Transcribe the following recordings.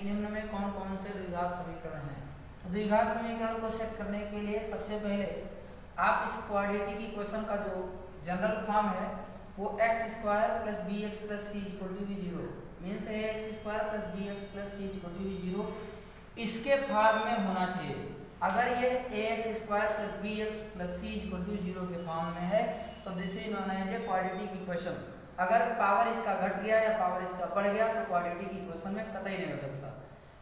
निम्न में कौन कौन से द्विघात समीकरण हैं। तो द्विघात समीकरण को सेट करने के लिए सबसे पहले आप इस क्वाड्रेटिक इक्वेशन का जो जनरल फॉर्म है वो x square plus b x plus c equal to B zero means है x square plus b x plus c equal to B zero इसके फॉर्म में होना चाहिए। अगर ये a x square plus b x plus c equal to zero के form में है तो this is known as a quadratic equation. अगर पावर इसका घट गया या पावर इसका बढ़ गया तो क्वाड्रेटिक इक्वेशन में कतई नहीं हो सकता।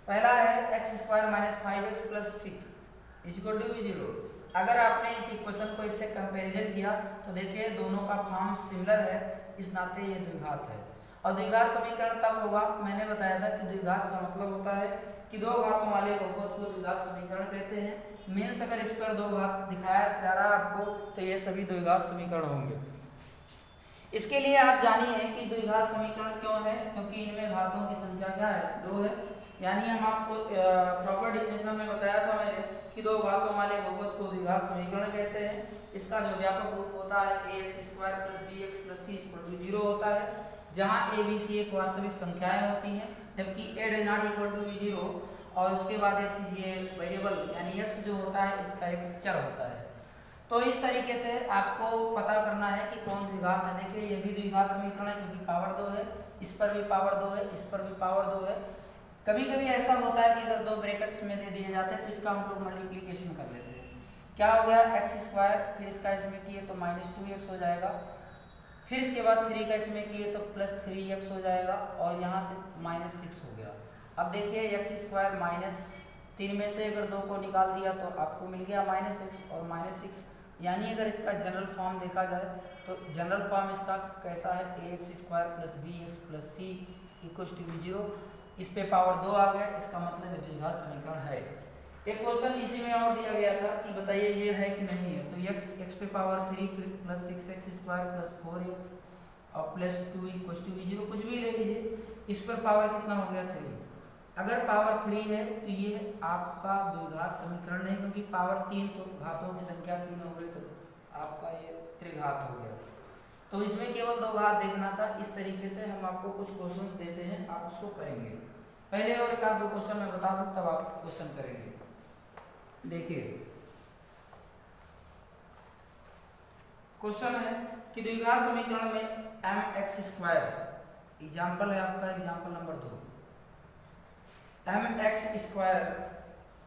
पहला है x square minus 5x plus 6 equal to zero. अगर आपने इस इक्वेशन को इससे कंपैरिजन किया तो देखिए दोनों का फॉर्म सिमिलर है, इस नाते ये द्विघात है। और द्विघात समीकरण तब होगा, मैंने बताया था कि द्विघात का मतलब होता है कि दो घातों वाले बहुपद को द्विघात समीकरण कहते हैं। मीन्स अगर इस पर दो घात दिखाया जा रहा है आपको तो ये सभी द्विघात समीकरण होंगे। इसके लिए आप जानिए कि द्विघात समीकरण क्यों है, क्योंकि इनमें घातों की संख्या क्या है, दो है। यानी हम आपको प्रॉपर डिफिनेशन में बताया था मैंने कि दो घातों वाले बहुपद को द्विघात समीकरण कहते हैं। इसका जो व्यापक रूप होता है a x square plus b x plus c equal to zero होता है, जहाँ ए बी सी एक वास्तविक संख्याएं होती हैं, जबकि a does not equal to B zero और उसके बाद एक्स ये वेरिएबल यानी एक्स जो होता है इसका एक चर होता है। तो इस तरीके से आपको पता करना है कि कौन द्विघात है। देखिए ये भी द्विघात समीकरण है क्योंकि पावर दो है, इस पर भी पावर दो है, इस पर भी पावर दो है। कभी कभी ऐसा होता है कि अगर दो ब्रैकेट्स में दे दिए जाते हैं तो इसका हम लोग मल्टीप्लिकेशन कर लेते हैं। क्या हो गया एक्स स्क्वायर, फिर इसका इसमें किए तो माइनस 2x हो जाएगा, फिर इसके बाद 3 का इसमें किए तो प्लस 3x हो जाएगा और यहाँ से माइनस 6 हो गया। अब देखिए एक्स स्क्वायर माइनस 3 में से अगर 2 को निकाल दिया तो आपको मिल गया माइनस एक्स और माइनस 6। यानी अगर इसका जनरल फॉर्म देखा जाए तो जनरल फॉर्म इसका कैसा है, a x square plus b x plus c equal to B zero. इस पे पावर 2 आ गया, इसका मतलब है द्विघात समीकरण है। एक क्वेश्चन इसी में और दिया गया था कि बताइए ये है कि नहीं है। तो x पे power 3 plus 6x square plus 4x और plus 2 equal to B zero, कुछ भी ले लीजिए। इस पर पावर कितना हो गया 3। अगर पावर 3 है तो ये आपका द्विघात समीकरण नहीं, क्योंकि पावर 3 तो घातों की संख्या 3 हो गई तो आपका ये त्रिघात हो गया। तो इसमें केवल दो घात देखना था। इस तरीके से हम आपको कुछ क्वेश्चंस देते हैं, आप उसको करेंगे। पहले और एक आध दो क्वेश्चन मैं बता दूं तब आप क्वेश्चन करेंगे। देखिए क्वेश्चन है कि द्विघात समीकरण में एम एक्स स्क्वायर, एग्जाम्पल है आपका example number 2, m x square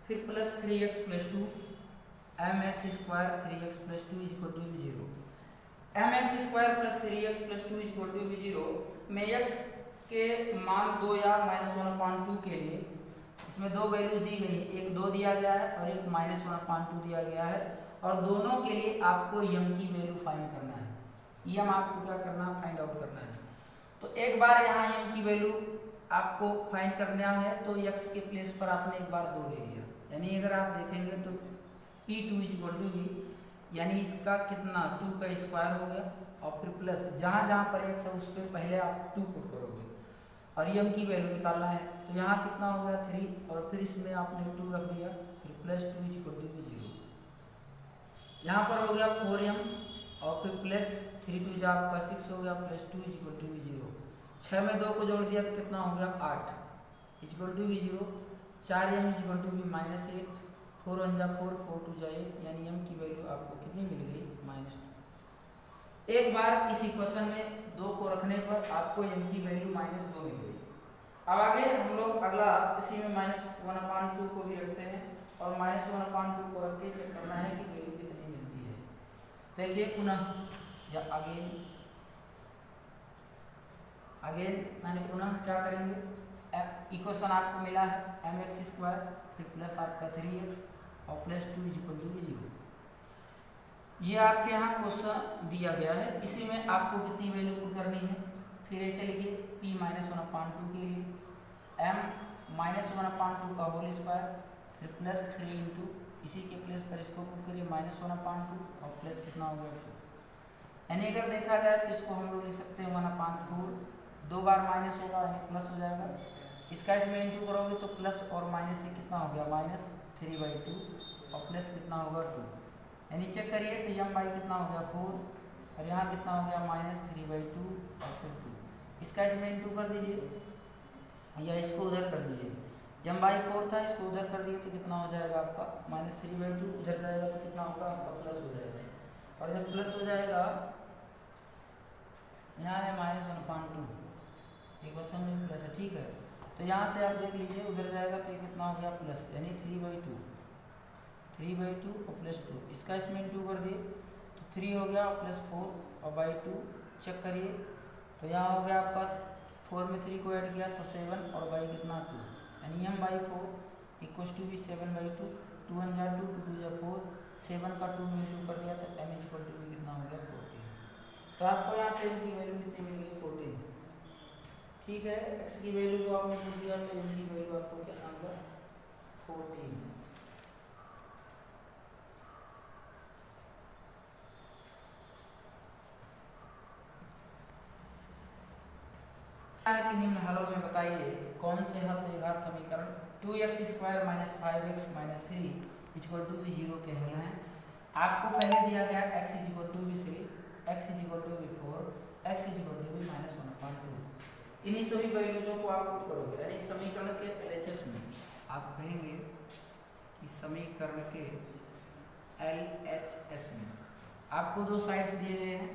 फिर plus 3x plus 2 m x square 3x plus 2 equal to zero. M x square plus 3x plus 2 equal to zero में x के मान 2 या -1/2 के लिए इसमें दो वैल्यूज दी गई है, एक 2 दिया गया है और एक -1/2 दिया गया है, और दोनों के लिए आपको यम की वैल्यू फाइंड करना है। यम आपको क्या करना है, फाइंड आउट करना है। तो एक बार यहाँ यम की वैल्यू आपको फाइंड करना है तो x के प्लेस पर आपने एक बार 2 ले लिया, यानी अगर आप देखेंगे तो P2 इक्वल टू v, यानी इसका कितना 2 का स्क्वायर हो गया और फिर प्लस जहाँ जहाँ पर x है उस पर पहले आप 2 पुट करोगे और यम की वैल्यू निकालना है। तो यहाँ कितना हो गया 3 और फिर इसमें आपने 2 रख दिया, फिर प्लस 2 इक्वल टू 0। यहाँ पर हो गया 4m और फिर प्लस 3 2 जा आपका 6 हो गया प्लस 2 इक्वल टू 0। 6 में 2 को जोड़ दिया तो कितना हो गया 8 equal to 0। 4m equal to -8, 4 1 जा 4, 4 2 जा 8, यानी m की वैल्यू आपको कितनी मिल गई -2। एक बार इस इक्वेशन में 2 को रखने पर आपको m की वैल्यू -2 मिल गई। अब आगे हम लोग अगला इसी में -1/2 को भी रखते हैं और -1/2 को रख के चेक करना है कि वैल्यू कितनी मिलती है। देखिए पुनः या अगेन मैंने पुनः क्या करेंगे, इक्वेशन आपको मिला है एम एक्स स्क्वायर फिर प्लस आपका 3x और प्लस 2 इक्वल टू 0। ये आपके यहाँ क्वेश्चन दिया गया है, इसी में आपको कितनी वैल्यू पुट करनी है। फिर ऐसे लिखिए p -1/2 के लिए m -1/2 का होल स्क्वायर फिर प्लस 3 इंटू इसी के प्लेस पर इसको पुट करिए -1/2 और प्लस कितना हो गया 2। यानी अगर देखा जाए तो इसको हम लोग लिख सकते हैं 1/4, 2 बार माइनस होगा यानी प्लस हो जाएगा। इसका इसमें इंटू करोगे तो प्लस और माइनस से कितना हो गया -3/2 और प्लस कितना होगा 2। यानी चेक करिए तो m बाई कितना हो गया 4 और यहाँ कितना हो गया -3/2 और फिर 2। इसका इसमें इंटू कर दीजिए या इसको उधर कर दीजिए। m/4 था, इसको उधर कर दिए तो कितना हो जाएगा आपका -3/2, उधर जाएगा तो कितना होगा आपका प्लस हो जाएगा, और जब प्लस हो जाएगा यहाँ है -1/2, इक्वेशन में प्लस है, ठीक है। तो यहाँ से आप देख लीजिए उधर जाएगा तो ये कितना हो गया प्लस, यानी 3/2 और +2, इसका इसमें इंटू कर दिए तो 3 हो गया +4 और /2 चेक करिए तो यहाँ हो गया आपका 4 में 3 को ऐड किया तो 7 और बाई कितना 2, यानी m/4 = भी 7/2, 2 1 जा 2, 2 2 जा 4, 7 का 2 में इंटू कर दिया तो m = भी कितना हो गया 14। तो आपको यहाँ से m की वैल्यू कितनी मिल गई 14, ठीक है। x की वैल्यू को आपने पूछ दिया तो m की वैल्यू आपको क्या आएगा 14। कि निम्न हलों में बताइए कौन से हल द्विघात समीकरण 2x² - 5x - 3 = 0 के हल हैं। आपको पहले दिया गया x = 3, x = 4, x = -1/2। इन्हीं सभी वैल्यूजों को आप पुट करोगे, यानी समीकरण के LHS में आप कहेंगे कि समीकरण के LHS में आपको दो साइड्स दिए गए हैं,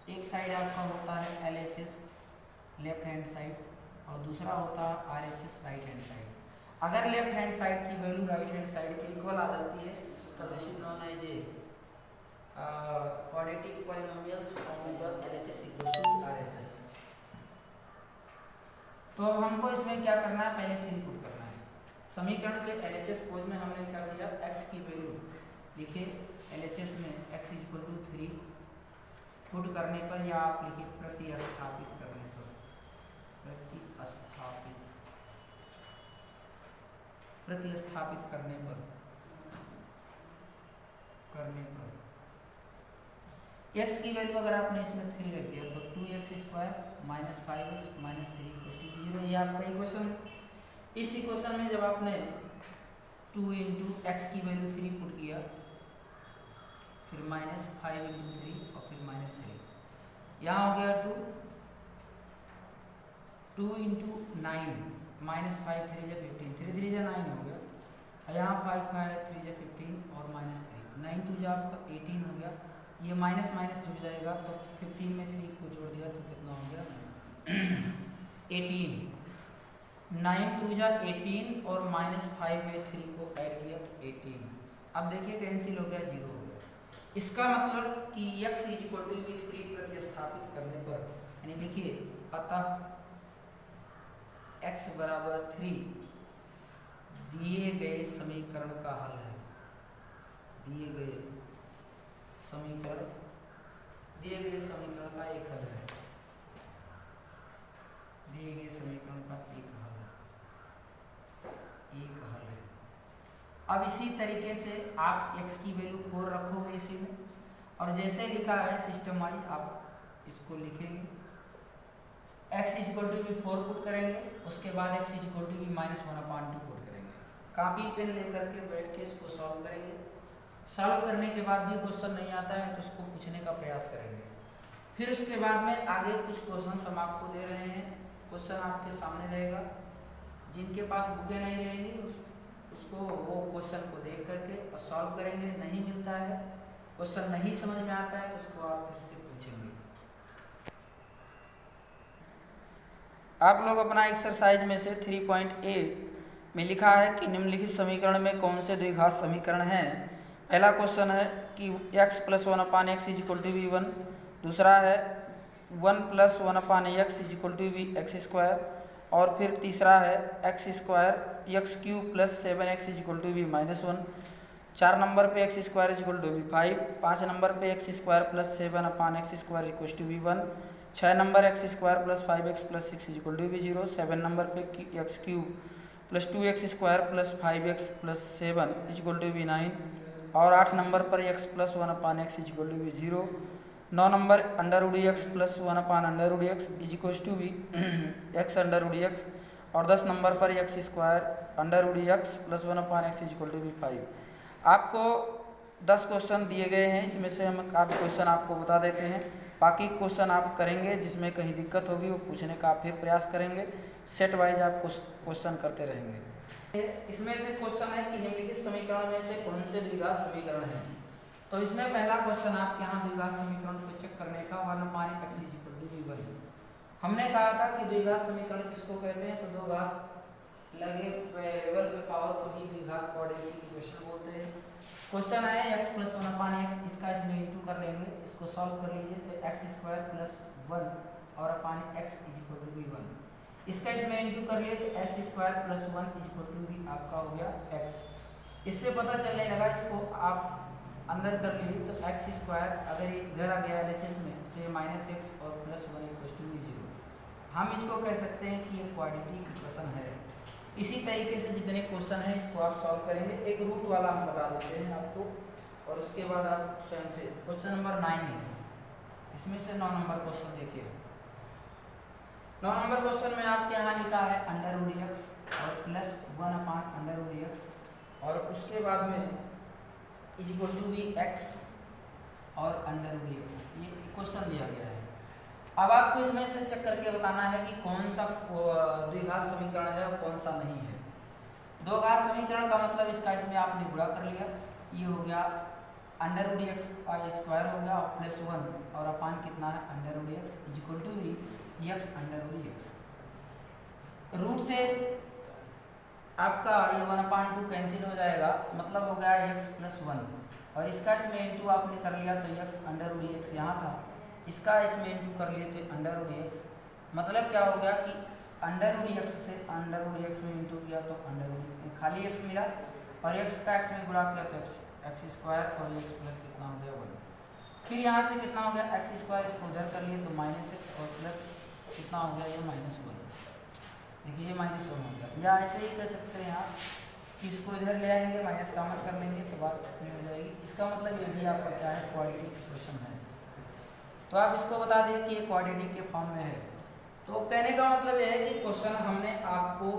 एक साइड आपका होता है LHS लेफ्ट हैंड साइड और दूसरा होता है RHS राइट हैंड साइड। अगर लेफ्ट हैंड साइड की वैल्यू राइट हैंड साइड के इक्वल आ जाती है तो this is known as a quadratic polynomials from the LHS = RHS। तो अब हमको इसमें क्या करना है, पहले 3 पुट करना है। समीकरण के LHS पोज में हमने क्या किया, x की वैल्यू लिखे LHS में x = 3 पुट करने पर या आप लिखे प्रतिस्थापित करने पर, प्रतिस्थापित करने पर x की वैल्यू अगर आपने इसमें 3 रख दिया तो 2x² - 5x - 3 = 0, ये आपका इक्वेशन। इस इक्वेशन में जब आपने 2 × x की वैल्यू 3 पुट किया, फिर -5 × 3 और फिर -3, यहाँ हो गया 2 × 9 -5 3 × 15, 3 3 × 9 हो गया, यहाँ 5 5 3 × 15 और -3, 9 2 जा आपका 18 हो गया, ये माइनस माइनस जुड़ जाएगा तो 15 में 3 को जोड़ दिया तो कितना हो गया 18, 9 2 जा 18 और -5 में 3 को ऐड किया तो 18। अब देखिए कैंसिल हो गया, 0 हो गया। इसका मतलब कि x = 3 प्रतिस्थापित करने पर, यानी देखिए अतः x = 3 दिए गए समीकरण का हल है, दिए गए समीकरण का एक हल है, दिए गए समीकरण का एक हल है। अब इसी तरीके से आप x की वैल्यू 4 रखोगे इसी में, और जैसे लिखा है सिस्टम वाइज आप इसको लिखेंगे, x = भी 4 पुट करेंगे, उसके बाद x = भी -1/2 पुट करेंगे। कॉपी पेन लेकर के बैठ के इसको सॉल्व करेंगे। सॉल्व करने के बाद भी क्वेश्चन नहीं आता है तो उसको पूछने का प्रयास करेंगे। फिर उसके बाद में आगे कुछ क्वेश्चन हम आपको दे रहे हैं, क्वेश्चन आपके सामने रहेगा, जिनके पास बुकें नहीं रहेंगी उसको वो क्वेश्चन को देख करके और सॉल्व करेंगे। नहीं मिलता है, क्वेश्चन नहीं समझ में आता है तो उसको आप फिर से पूछेंगे। आप लोग अपना एक्सरसाइज में से 3.A में लिखा है कि निम्नलिखित समीकरण में कौन से द्विघात समीकरण हैं। पहला क्वेश्चन है कि x + 1/x = v1, दूसरा है 1 + 1/x = vx², और फिर तीसरा है x² x³ + 7x = v -1, 4 number पे x² = v5, 5 नंबर पे x² + 7/x² = v1, 6 number x² + 5x + 6 = v0, 7 number पे x³ + 2x² + 5x + 7 = v9, और 8 नंबर पर x + 1/x = v0, 9 number √x + 1/√x = vx√x, और 10 नंबर पर x² √x + 1/x = v5। आपको 10 question दिए गए हैं, इसमें से हम आधे क्वेश्चन आपको बता देते हैं, बाकी क्वेश्चन आप करेंगे, जिसमें कहीं दिक्कत होगी वो पूछने का आप फिर प्रयास करेंगे। सेट वाइज आप क्वेश्चन करते रहेंगे। इसमें से क्वेश्चन है कि निम्नलिखित समीकरण में से कौन से द्विघात समीकरण है। तो इसमें पहला क्वेश्चन आपके यहाँ द्विघात समीकरण को चेक करने का 1/x=v1। हमने कहा था कि द्विघात समीकरण किसको कहते हैं, तो दो घात लगे वेरिएबल पे पावर को ही द्विघात क्वाड्रेटिक इक्वेशन बोलते हैं। क्वेश्चन है x + 1/x, इसका इसमें इंटू कर लेंगे, इसको सॉल्व कर लीजिए तो x² + 1 और अपान x = v1। इसका इसमें इंटू कर लिए तो x² + 1 = v आपका हो गया x। इससे पता चलने लगा, इसको आप अंदर कर लीजिए तो x² अगर ये इधर आ गया LHS में तो ये -x और +1 = v0। हम इसको कह सकते हैं कि ये क्वाड्रेटिक इक्वेशन है। इसी तरीके से जितने क्वेश्चन हैं इसको आप सॉल्व करेंगे। एक रूट वाला हम बता देते हैं आपको और उसके बाद आप स्वयं से क्वेश्चन नंबर 9 है, इसमें से 9 नंबर क्वेश्चन देखिए। 9 नंबर क्वेश्चन में आपके यहाँ लिखा है √x और +1/√x और उसके बाद में = x और √x, ये क्वेश्चन दिया गया है। अब आपको इसमें से चेक करके बताना है कि कौन सा द्विघात समीकरण है और कौन सा नहीं है। दो घात समीकरण का मतलब इसका इसमें आपने गुणा कर लिया, ये हो गया √x² हो गया +1 और अपान कितना है √x = x √x। रूट से आपका ये 1/2 कैंसिल हो जाएगा, मतलब हो गया x + 1 और इसका इसमें इंटू आपने कर लिया तो x √x यहाँ था, इसका इसमें इंटू कर लिए तो √x, मतलब क्या हो गया कि √x से √x में इंटू किया तो खाली x मिला और x का x में गुणा किया तो x² और x प्लस कितना हो गया 1। फिर यहाँ से कितना हो गया x², इसको उधर कर लिए तो -x और प्लस कितना हो गया ये -1। देखिए ये -1 हो गया, या ऐसे ही कह सकते हैं आप कि इसको इधर ले आएंगे माइनस का मत कर लेंगे तो बात अपनी हो जाएगी। इसका मतलब ये भी आपका क्या है, क्वाड्रेटिक इक्वेशन है। तो आप इसको बता दिए कि ये क्वाड्रेटिक के फॉर्म में है। तो कहने का मतलब यह है कि क्वेश्चन हमने आपको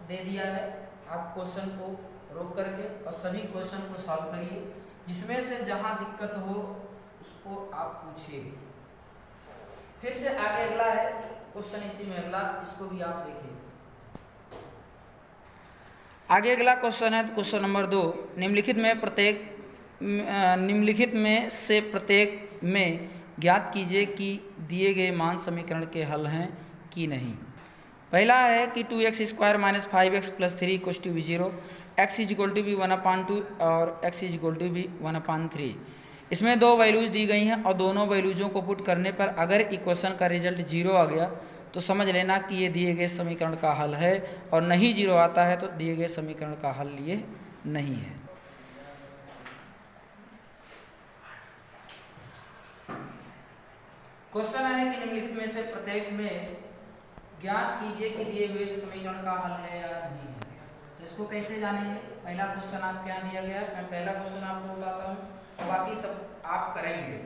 दे दिया है, आप क्वेश्चन को रोक करके और सभी क्वेश्चन को सॉल्व करिए, जिसमें से जहां दिक्कत हो उसको आप पूछिए। फिर से आगे अगला है क्वेश्चन, इसी में अगला, इसको भी आप देखिए। आगे अगला क्वेश्चन है क्वेश्चन नंबर 2, निम्नलिखित में से प्रत्येक में ज्ञात कीजिए कि दिए गए मान समीकरण के हल हैं कि नहीं। पहला है कि 2x² - 5x + 3 = v0, x = v1/2 और x = v1/3। इसमें दो वैल्यूज दी गई हैं और दोनों वैल्यूजों को पुट करने पर अगर इक्वेशन का रिजल्ट 0 आ गया तो समझ लेना कि ये दिए गए समीकरण का हल है, और नहीं 0 आता है तो दिए गए समीकरण का हल ये नहीं है। क्वेश्चन है कि निम्नलिखित में से प्रत्येक में ज्ञात कीजिए कि दिए हुए समीकरण का हल है या नहीं है। तो इसको कैसे जानेंगे, पहला क्वेश्चन आपके यहाँ दिया गया है, मैं पहला क्वेश्चन आपको बताता हूँ और बाकी सब आप करेंगे,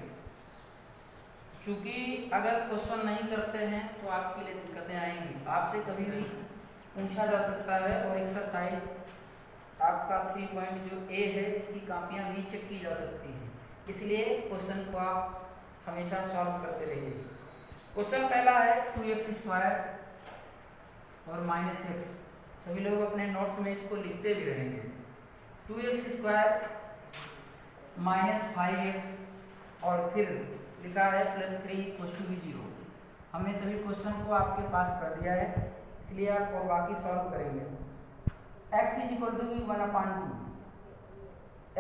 क्योंकि अगर क्वेश्चन नहीं करते हैं तो आपके लिए दिक्कतें आएंगी। आपसे कभी भी पूछा जा सकता है और एक्सरसाइज आपका 3.A है, इसकी कापियाँ भी चेक की जा सकती हैं, इसलिए क्वेश्चन को आप हमेशा सॉल्व करते रहिए। क्वेश्चन पहला है 2x² और -x, सभी लोग अपने नोट्स में इसको लिखते भी रहेंगे। 2x² - 5x और फिर लिखा है +3 = v0। हमने सभी क्वेश्चन को आपके पास कर दिया है, इसलिए आप और बाकी सॉल्व करेंगे। x = v1/2,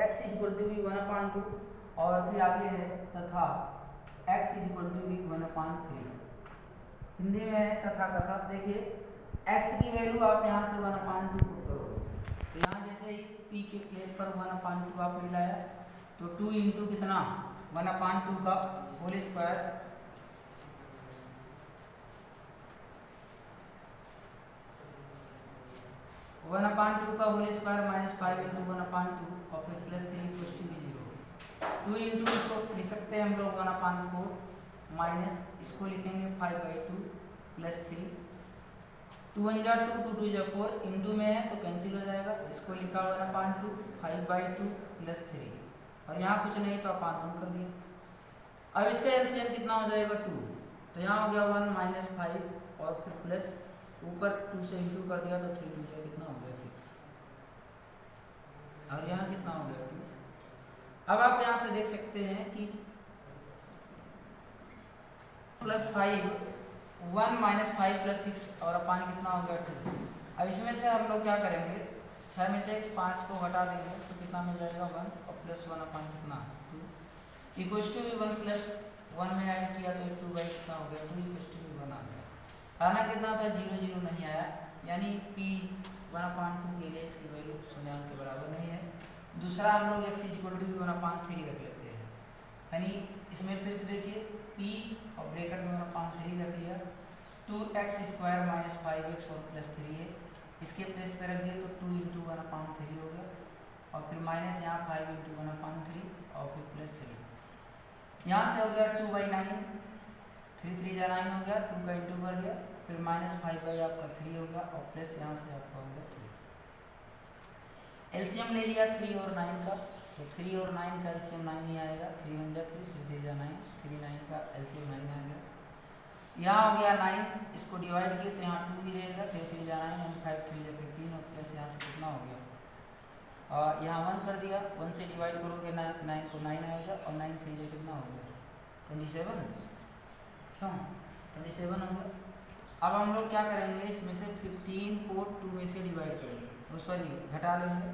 x = v1/2 और फिर आगे है तथा x = v1/3। हिंदी में है तथा। देखिए x की वैल्यू आप यहाँ से 1/2 पुट करोगे, तो यहाँ जैसे p के प्लेस पर 1/2 आप मिलाया तो 2 इंटू कितना 1/2 का होल स्क्वायर, -5 × 1/2 और फिर +3 = v0। 2 इंटू इसको लिख सकते हैं हम लोग 1/5 को, माइनस इसको लिखेंगे 5/2 +3, 2 1 2 2 2 4, इंटू में है तो कैंसिल हो जाएगा, इसको लिखा 1/2 5/2 +3 और यहाँ कुछ नहीं तो अपान 1 कर दिया। अब इसका एलसीएम कितना हो जाएगा 2, तो यहाँ हो गया 1 - 5 और फिर ऊपर 2 से इंटू कर दिया तो 3 2 से कितना हो गया 6, और यहाँ कितना हो गया 2। अब आप यहाँ से देख सकते हैं कि +5 1 - 5 + 6 और अपान कितना हो गया 2। अब इसमें से हम लोग क्या करेंगे, 6 में से 5 को घटा देंगे तो कितना मिल जाएगा 1, और +1 अपान कितना 2 इक्वल्स टू 1 + 1 में ऐड किया तो 2 बाई कितना हो गया 2 इक्वल्स टू 1 आ गया। आना कितना था 0 0 नहीं आया, यानी p 1/2 के लिए इसकी वैल्यू शून्यांक के बराबर नहीं है। दूसरा हम लोग x = 1/3 रख लेते हैं, यानी इसमें फिर से देखिए p और ब्रैकेट में 1/3 रख लिया, 2x² - 5x और +3 है, इसके प्लेस पे रख दिए तो 2 × 1/3 हो गया, और फिर माइनस यहाँ 5 × 1/3 और फिर +3, यहाँ से हो गया 2/9, 3 3 जा 9 हो गया, 2 का इंटू कर दिया, फिर -5 आपका 3 हो गया, और प्लस यहाँ से आपका हो गया 3। एलसीएम ले लिया 3 और 9 का, तो 3 और 9 का एलसीएम 9 ही आएगा, 3 1 जा 3, 3 3 जा 9, 3 9 का एलसीएम 9 आ गया। यहाँ हो गया 9, इसको डिवाइड किए तो यहाँ 2 ही रहेगा, 3 3 जा 9 और 5 3 जा 15, और प्लस यहाँ से कितना हो गया, और यहाँ 1 कर दिया, 1 से डिवाइड करोगे 9 को 9 आएगा, और 9 3 जा कितना हो गया 27, क्यों 27 हो गया। अब हम लोग क्या करेंगे, इसमें से 15 को 2 में से डिवाइड करेंगे, सॉरी घटा लेंगे,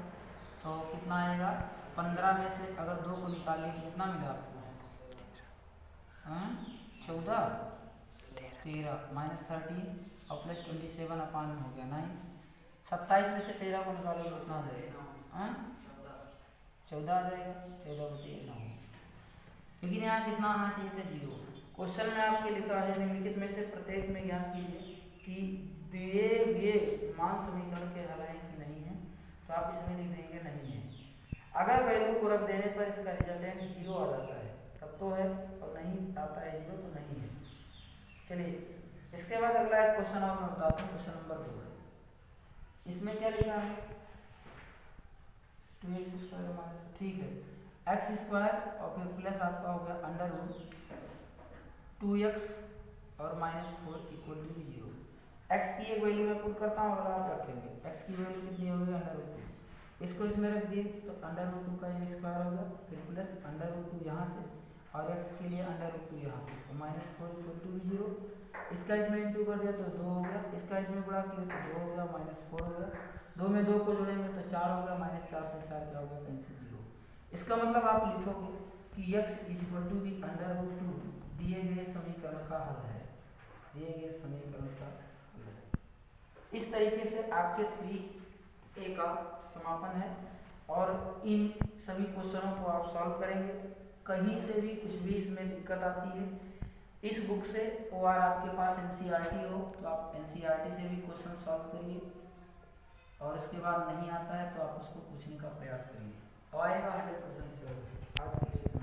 तो कितना आएगा 15 में से अगर 2 को निकाल लेंगे कितना मिला आपको 14 13 -13 और प्लस 27 अपान हो गया 9। 27 में से 13 को निकालोगे कितना आ जाएगा 14 आ जाएगा, 14/9। लेकिन यहाँ कितना आना चाहिए था 0। क्वेश्चन में आपके लिखा है निम्नलिखित में से प्रत्येक में ज्ञात कीजिए कि दिए हुए मान समीकरण के हल हैं कि नहीं है, तो आप इसमें लिख देंगे नहीं है। अगर वैल्यू को रख देने पर इसका रिजल्टेंट 0 आ जाता है तब तो है, और नहीं आता है 0 तो नहीं है। चलिए इसके बाद अगला एक क्वेश्चन और मैं बताता हूँ, क्वेश्चन नंबर 2। इसमें क्या लिखा है 2x², ठीक है, x² और फिर प्लस आपका हो गया √ 2x और -4 = 0। x की एक वैल्यू मैं पुट करता हूँ, अगर आप रखेंगे x की वैल्यू कितनी होगी √2, इसको इसमें रख दिए तो √2 का ये स्क्वायर होगा, फिर प्लस √2 यहाँ से, और x के लिए √2 यहाँ से, तो -4 = 0। इसका इसमें इंटू कर दिया तो 2 हो गया, इसका इसमें गुणा किया तो 2 हो गया, -4 हो गया, 2 में 2 को जोड़ेंगे तो 4 हो गया, -4 से 4 क्या हो गया कैंसिल 0। इसका मतलब आप लिखोगे कि x = भी √2 दिए गए समीकरण का हल है, दिए गए समीकरण का हल है। इस तरीके से आपके 3A का समापन है, और इन सभी क्वेश्चनों को आप सॉल्व करेंगे। कहीं से भी कुछ भी इसमें दिक्कत आती है इस बुक से, और आपके पास NCERT हो तो आप NCERT से भी क्वेश्चन सॉल्व करिए, और उसके बाद नहीं आता है तो आप उसको पूछने का प्रयास करिए, और आएगा 100% से। आज के